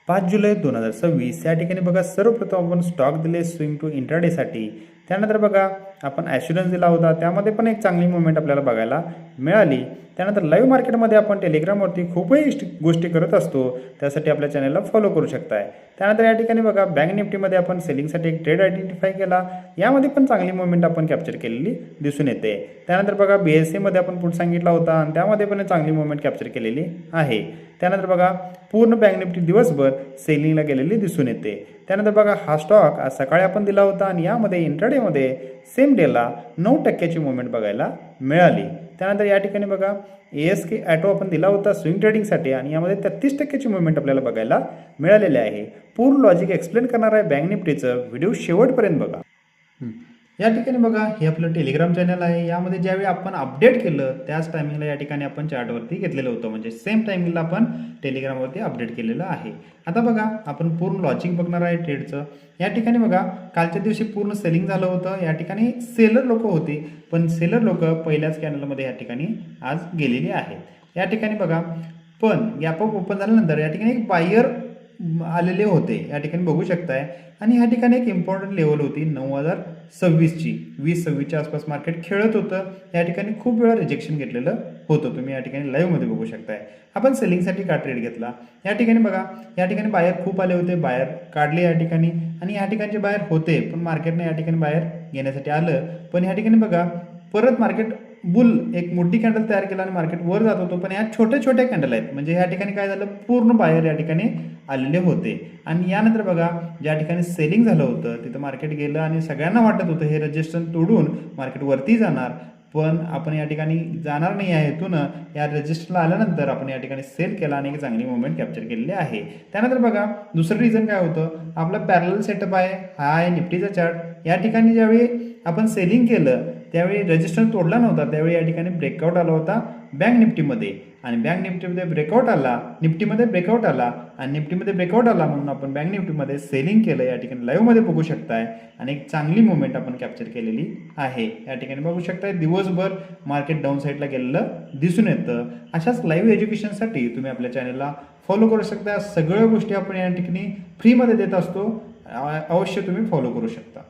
5 जुलै 2026 या ठिकाणी बघा सर्वप्रथम आपण स्टॉक दिले स्विंग टू इंट्राडेसाठी. त्यानंतर बघा आपण ॲश्युरन्स दिला होता, त्यामध्ये पण एक चांगली मूव्हमेंट आपल्याला बघायला मिळाली. त्यानंतर लाईव्ह मार्केटमध्ये आपण टेलिग्रामवरती खूपही गोष्टी करत असतो, त्यासाठी आपल्या चॅनलला फॉलो करू शकताय. त्यानंतर या ठिकाणी बघा बँक निफ्टीमध्ये आपण सेलिंगसाठी एक ट्रेड आयडेंटिफाय केला, यामध्ये पण चांगली मूव्हमेंट आपण कॅप्चर केलेली दिसून येते. त्यानंतर बघा BSEमध्ये आपण पुट सांगितला होता आणि त्यामध्ये पण चांगली मूव्हमेंट कॅप्चर केलेली आहे. त्यानंतर बघा पूर्ण बँक निफ्टी दिवसभर सेलिंगला गेलेली दिसून येते. त्यानंतर बघा हा स्टॉक आज सकाळी आपण दिला होता आणि यामध्ये इंट्राडेमध्ये सेम डेला 9% मूव्हमेंट बघायला मिळाली. त्यानंतर या ठिकाणी बघा ASK ॲटो आपण दिला होता स्विंग ट्रेडिंगसाठी आणि यामध्ये 33% मूव्हमेंट आपल्याला बघायला मिळालेले आहे. पूर्ण लॉजिक एक्सप्लेन करणार आहे बँक निफ्टीचं, व्हिडिओ शेवटपर्यंत बघा. या ठिकाणी बघा हे आपलं टेलिग्राम चॅनल आहे. यामध्ये ज्यावेळी आपण अपडेट केलं त्याच टायमिंगला या ठिकाणी आपण चार्टवरती घेतलेलं होतं, म्हणजे सेम टायमिंगला आपण टेलिग्रामवरती अपडेट केलेलं आहे. आता बघा आपण पूर्ण लॉजिक बघणार आहे ट्रेडचं. या ठिकाणी बघा कालच्या दिवशी पूर्ण सेलिंग झालं होतं, या ठिकाणी सेलर लोक होते, पण सेलर लोक पहिल्याच कॅनलमध्ये या ठिकाणी आज गेलेली आहेत. या ठिकाणी बघा पण गॅप अप ओपन झाल्यानंतर या ठिकाणी एक बायर आलेले होते, या ठिकाणी बघू शकताय. आणि या ठिकाणी एक इम्पॉर्टंट लेवल होती 9026ची. 2026च्या आसपास मार्केट खेळत होतं, या ठिकाणी खूप वेळा रिजेक्शन घेतलेलं होतं, तुम्ही या ठिकाणी लाईव्हमध्ये बघू शकताय. आपण सेलिंगसाठी का ट्रेड घेतला, या ठिकाणी बघा या ठिकाणी बायर खूप आले होते, बायर काढले या ठिकाणी आणि या ठिकाणचे बायर होते, पण मार्केटने या ठिकाणी बायर घेण्यासाठी आलं. पण या ठिकाणी बघा परत मार्केट बुल एक मोठी कॅन्डल तयार केला आणि मार्केट वर जात होतो, पण या छोट्या छोट्या कॅन्डल आहेत, म्हणजे या ठिकाणी काय झालं पूर्ण बायर या ठिकाणी आलेले होते. आणि यानंतर बघा ज्या ठिकाणी सेलिंग झालं होतं तिथं मार्केट गेलं आणि सगळ्यांना वाटत होतं हे रेजिस्टन्स तोडून मार्केट वरती जाणार, पण आपण या ठिकाणी जाणार नाही आहे हेतून या रजिस्टरला आल्यानंतर आपण या ठिकाणी सेल केला आणि एक चांगली मूव्हमेंट कॅप्चर केलेली आहे. त्यानंतर बघा दुसरं रिझन काय होतं, आपला पॅरलल सेटअप आहे, हा आहे निफ्टीचा चार्ट. या ठिकाणी ज्यावेळी आपण सेलिंग केलं त्यावेळी रजिस्टन्स तोडला नव्हता, त्यावेळी या ठिकाणी ब्रेकआउट आला होता बँक निफ्टीमध्ये, आणि बँक निफ्टीमध्ये ब्रेकआउट आला, निफ्टीमध्ये ब्रेकआउट आला आणि निफ्टीमध्ये ब्रेकआउट आला म्हणून आपण बँक निफ्टीमध्ये सेलिंग केलं, या ठिकाणी लाईव्हमध्ये बघू शकताय. आणि एक चांगली मूव्हमेंट आपण कॅप्चर केलेली आहे. या ठिकाणी बघू शकताय दिवसभर मार्केट डाऊन साईडला गेलेलं दिसून येतं. अशाच लाईव्ह एज्युकेशनसाठी तुम्ही आपल्या चॅनलला फॉलो करू शकता. सगळ्या गोष्टी आपण या ठिकाणी फ्रीमध्ये देत असतो, अवश्य तुम्ही फॉलो करू शकता.